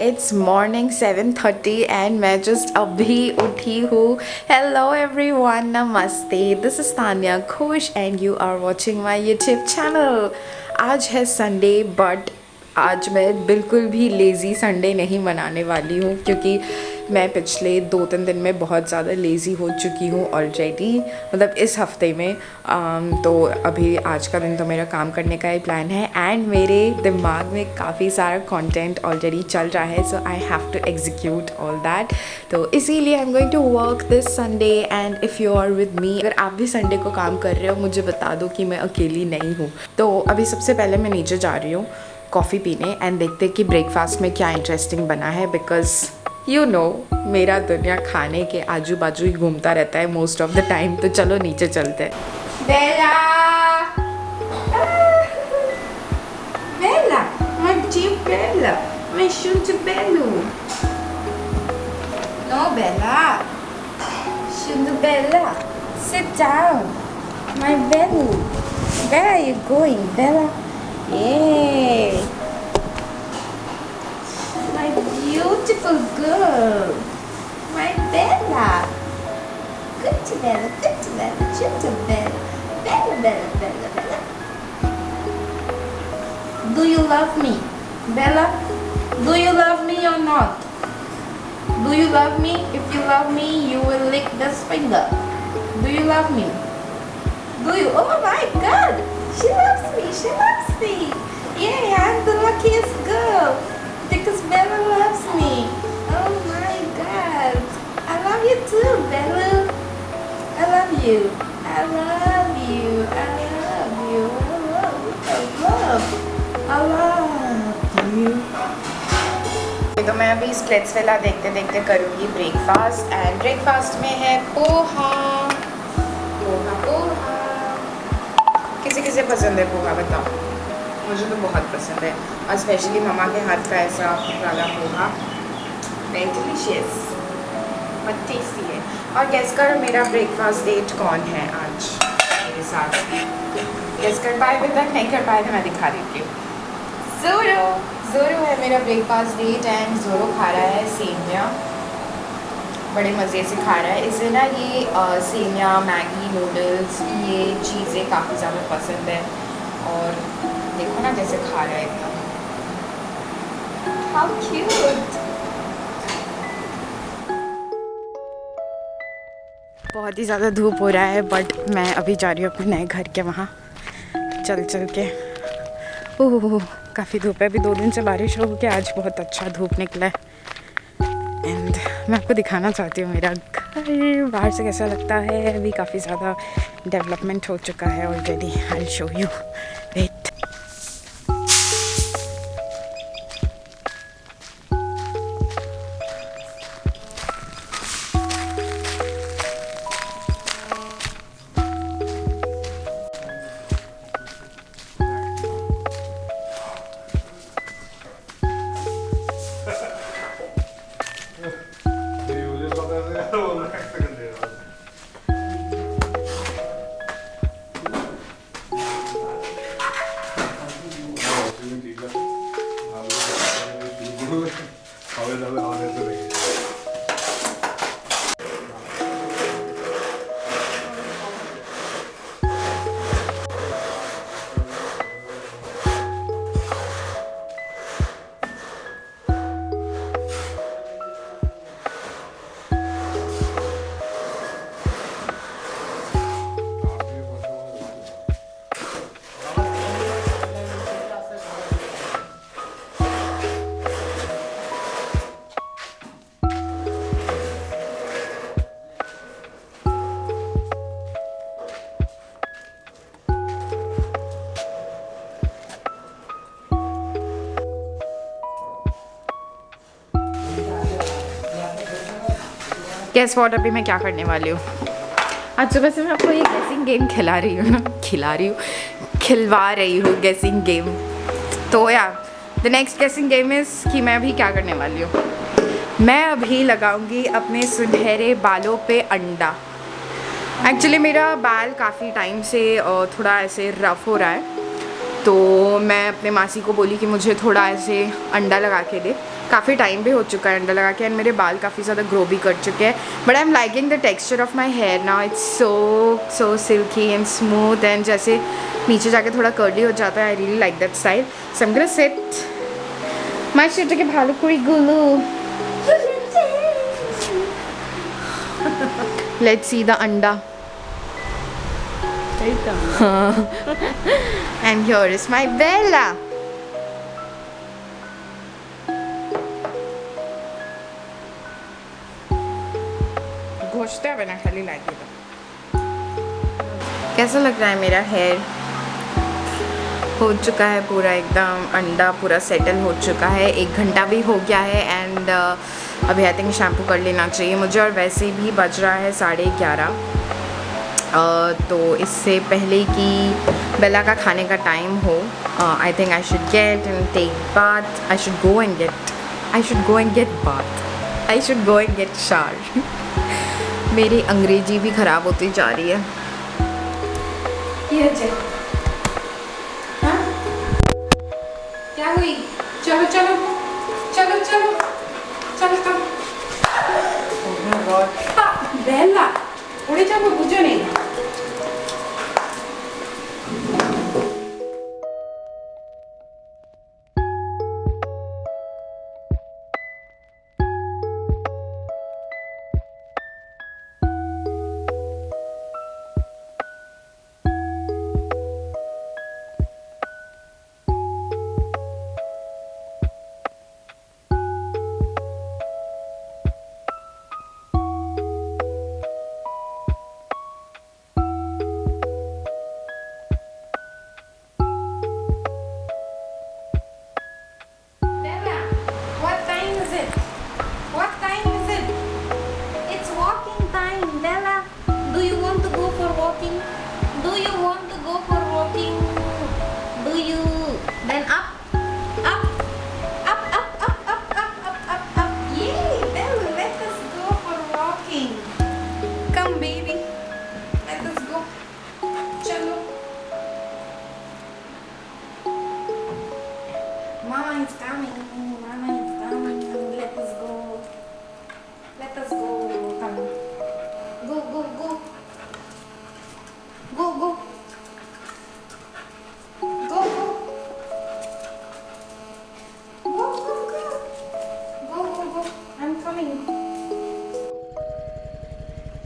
It's morning 7:30 and मैं just अभी उठी हूँ। हेलो एवरीवन, नमस्ते, this is Tanya Khush and you are watching my YouTube channel. आज है संडे बट आज मैं बिल्कुल भी लेज़ी संडे नहीं मनाने वाली हूँ क्योंकि मैं पिछले 2-3 दिन में बहुत ज़्यादा लेज़ी हो चुकी हूँ ऑलरेडी, मतलब इस हफ्ते में। तो अभी आज का दिन तो मेरा काम करने का ही प्लान है एंड मेरे दिमाग में काफ़ी सारा कंटेंट ऑलरेडी चल रहा है, so I have to execute all that. तो इसीलिए I am going to work this Sunday and if you are with me, अगर आप भी संडे को काम कर रहे हो मुझे बता दो कि मैं अकेली नहीं हूँ। तो अभी सबसे पहले मैं नीचे जा रही हूँ कॉफ़ी पीने एंड देखते कि ब्रेकफास्ट में क्या इंटरेस्टिंग बना है, बिकॉज यू नो मेरा दुनिया खाने के आजू बाजू ही घूमता रहता है मोस्ट ऑफ द टाइम। तो चलो नीचे चलते हैं। बेला, बेला, my dear Bella, my sugar Bellu. No, Bella, sugar Bella, sit down, my Bellu. Where are you going, Bella? Yay! My beautiful girl, my Bella. Good Bella, good Bella, good Bella, Bella, Bella, Bella, Bella. Do you love me, Bella? Do you love me or not? Do you love me? If you love me, you will lick this finger. Do you love me? Do you? Oh my God! She loves me. She loves me. Yeah, I'm the luckiest girl because Bella loves me. Oh my God! I love you too, Bella. I love you. I love you. I love you. I love you. I love. I love you. तो मैं अभी splits वाला देखते देखते करूँगी breakfast and breakfast में है पोहा। पोहा पोहा किसे किसे पसंद है पोहा बताओ? मुझे तो बहुत पसंद है और स्पेशली मम्मा के हाथ का ऐसा वाला पोहा, वेरी डिलीशियस, बहुत टेस्टी है। और गेस करो मेरा ब्रेकफास्ट डेट कौन है आज मेरे साथ? गेस कर पाए? अभी तक नहीं कर पाए तो मैं दिखा देती हूँ। ज़ोरो, ज़ोरो है मेरा ब्रेकफास्ट डेट एंड ज़ोरो खा रहा है सेमिया, बड़े मज़े से खा रहा है। इसे ना ये सेमिया, मैगी, नूडल्स, ये चीज़ें काफ़ी ज़्यादा पसंद है और देखो ना जैसे खा रहा है एकदम, हाउ क्यूट। बहुत ही ज़्यादा धूप हो रहा है बट मैं अभी जा रही हूँ अपने नए घर के वहाँ चल के। ओह काफ़ी धूप है, अभी 2 दिन से बारिश हो के आज बहुत अच्छा धूप निकला है एंड मैं आपको दिखाना चाहती हूँ मेरा घर बाहर से कैसा लगता है। अभी काफ़ी ज़्यादा डेवलपमेंट हो चुका है already. I will show you, wait. Guess what, अभी मैं क्या करने वाली हूँ? आज सुबह से मैं आपको ये गेसिंग गेम खिलवा रही हूँ गेसिंग गेम। तो यार द नेक्स्ट गेसिंग गेम इज़ कि मैं अभी क्या करने वाली हूँ। मैं अभी लगाऊंगी अपने सुनहरे बालों पे अंडा। एक्चुअली मेरा बाल काफ़ी टाइम से थोड़ा ऐसे रफ़ हो रहा है तो मैं अपने मासी को बोली कि मुझे थोड़ा ऐसे अंडा लगा के दे। काफ़ी टाइम भी हो चुका है अंडा लगा के, एंड मेरे बाल काफ़ी ज़्यादा ग्रो भी कर चुके हैं, but I am liking the texture of my hair now. It's so silky and smooth, and जैसे नीचे जाके थोड़ा कर्ली हो जाता है। I really like that style. So I am gonna set my चुटकी भालू कुड़ी गुलू। लेट्स सी द अंडा। And here is my Bella. घोषते हैं ना खाली लागे। कैसा लग रहा है मेरा हेयर? हो चुका है पूरा एकदम अंडा पूरा सेटल हो चुका है। 1 घंटा भी हो गया है, एंड अभी आई थिंक शैम्पू कर लेना चाहिए मुझे। और वैसे भी बज रहा है 11:30, तो इससे पहले कि बेला का खाने का टाइम हो, I think I should get and take bath. I should go and get bath. I should go and get shower. मेरी अंग्रेजी भी ख़राब होती जा रही है। हाँ? क्या हुई? चलो चलो चलो चलो चलो चलो। ओह माय गॉड, बेला उड़े जाओ, बुझो नहीं।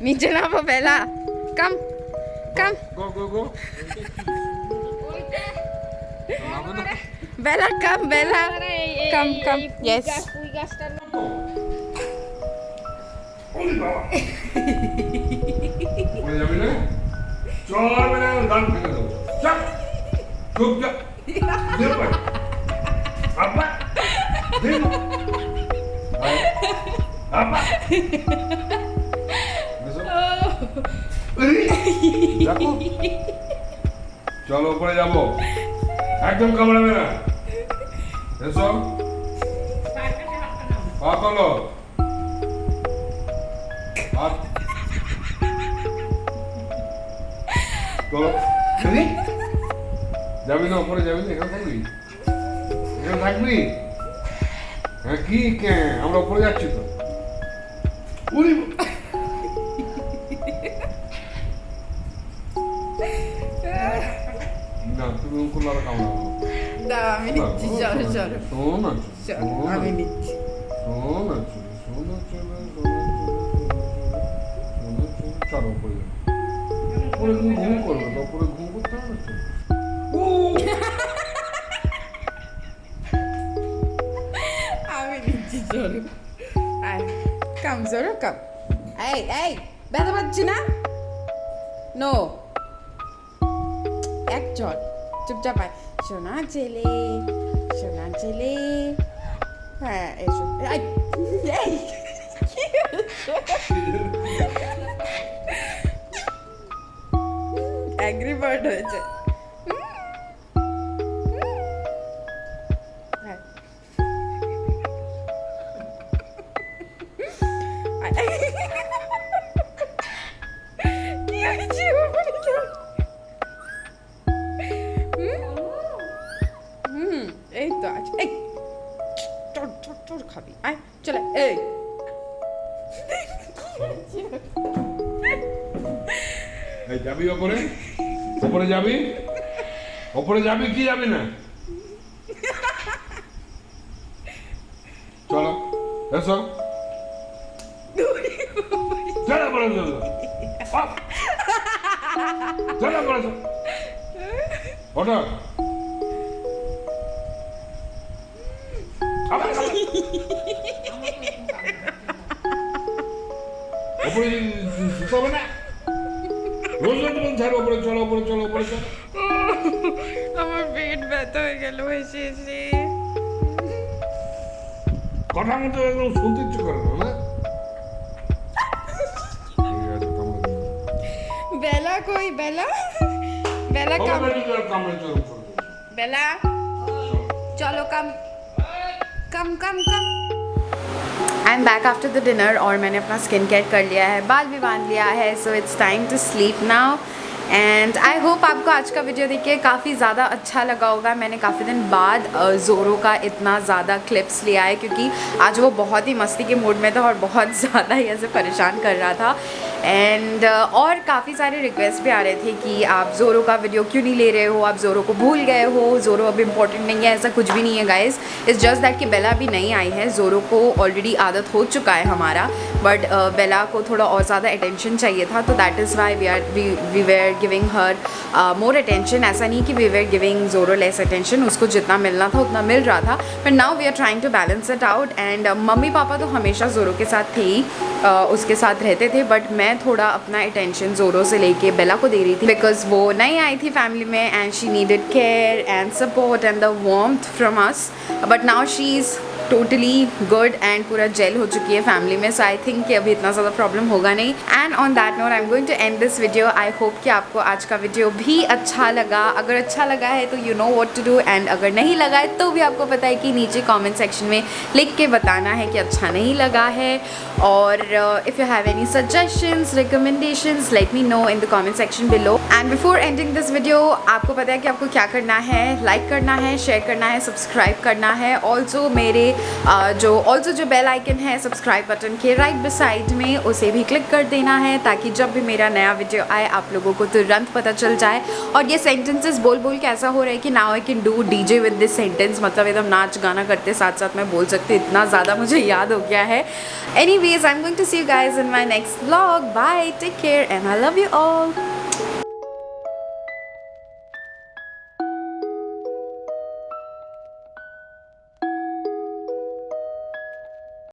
नीचे ना वो बेला, कम कम Go. बेला कम, बेला कम यस। চলো উপরে যাবো, একদম কামড়াবে না। এসো, পা তোলো, হাত তোলো। যাবি না উপরে, যাবি না, এখানে থাকবি, এখানে থাকবি। হ্যাঁ কি আমরা উপরে যাচ্ছি তো। উড়ি না, তুমি উনকো লারা কামড়াবো না, আমি নিচ্ছি, চলো চলো শোন আমি নিচ্ছি। চলো উপরে উপরে ঘুম করবো তো, উপরে ঘুম করতে হবে না। আমি নিচ্ছি, চলো আয় কাম জোরো কাম। এই ব্যথা পাচ্ছি না? নো, এক চট চুপচাপ আয়। সোনা ছেলে হ্যাঁ এসো। অ্যাগ্রি বার্ড হয়েছে। तो आज ए चोर खाबी आए चले ए এই যাবি ওপরে ওপরে যাবি ওপরে যাবি কি যাবি না চলো এসো চলো পড়ে চলো চলো পড়ে চলো ওঠো আবার ওপরে শুতে না রোজ রোজ বলতে হবে ওপরে চলো ওপরে চলো ওপরে চলো আমার পেট ব্যথা হয়ে গেল এসে এসে কথা মতো একদম শুনতে ইচ্ছে করে না बेला कोई बेला बेला कम बेला चलो come come come come I am back after the dinner और मैंने अपना स्किन केयर कर लिया है बाल भी बांध लिया है so it's time to sleep now and I hope आपको आज का वीडियो देख के काफ़ी ज़्यादा अच्छा लगा होगा मैंने काफ़ी दिन बाद ज़ोरो का इतना ज़्यादा क्लिप्स लिया है क्योंकि आज वो बहुत ही मस्ती के मूड में था और बहुत ज़्यादा ही ऐसे परेशान कर रहा था एंड और काफ़ी सारे रिक्वेस्ट भी आ रहे थे कि आप ज़ोरो का वीडियो क्यों नहीं ले रहे हो आप ज़ोरो को भूल गए हो ज़ोरो अब इम्पोर्टेंट नहीं है ऐसा कुछ भी नहीं है गाइस इट्स जस्ट दैट कि बेला भी नहीं आई है ज़ोरो को ऑलरेडी आदत हो चुका है हमारा बट बेला को थोड़ा और ज़्यादा अटेंशन चाहिए था तो that is why we were giving her more attention ऐसा नहीं कि we were giving zero less attention उसको जितना मिलना था उतना मिल रहा था but now we are trying to balance it out and mummy papa तो हमेशा ज़ोरो के साथ थे ही उसके साथ रहते थे बट मैं थोड़ा अपना अटेंशन ज़ोरो से लेके बेला को दे रही थी बिकॉज वो नई आई थी फैमिली में and she needed care and support and the warmth from us but now she is totally good and पूरा जेल हो चुकी है फैमिली में सो आई थिंक कि अभी इतना ज़्यादा प्रॉब्लम होगा नहीं and on that note I am going to end this video I hope कि आपको आज का वीडियो भी अच्छा लगा अगर अच्छा लगा है तो you know what to do and अगर नहीं लगा है तो भी आपको पता है कि नीचे कमेंट सेक्शन में लिख के बताना है कि अच्छा नहीं लगा है और if you have any suggestions recommendations let me know in the comment section below and before ending this video आपको पता है कि आपको क्या करना है लाइक करना है शेयर करना है सब्सक्राइब करना है ऑल्सो मेरे जो बेल आइकन है सब्सक्राइब बटन के राइट बिसाइड में उसे भी क्लिक कर देना है ताकि जब भी मेरा नया वीडियो आए आप लोगों को तुरंत पता चल जाए और ये सेंटेंसेस बोल बोल के ऐसा हो रहा है कि now I can do DJ with this sentence मतलब एकदम नाच गाना करते साथ साथ मैं बोल सकती हूँ इतना ज़्यादा मुझे याद हो गया है anyways I am going to see you guys in my next vlog bye take care and I love you all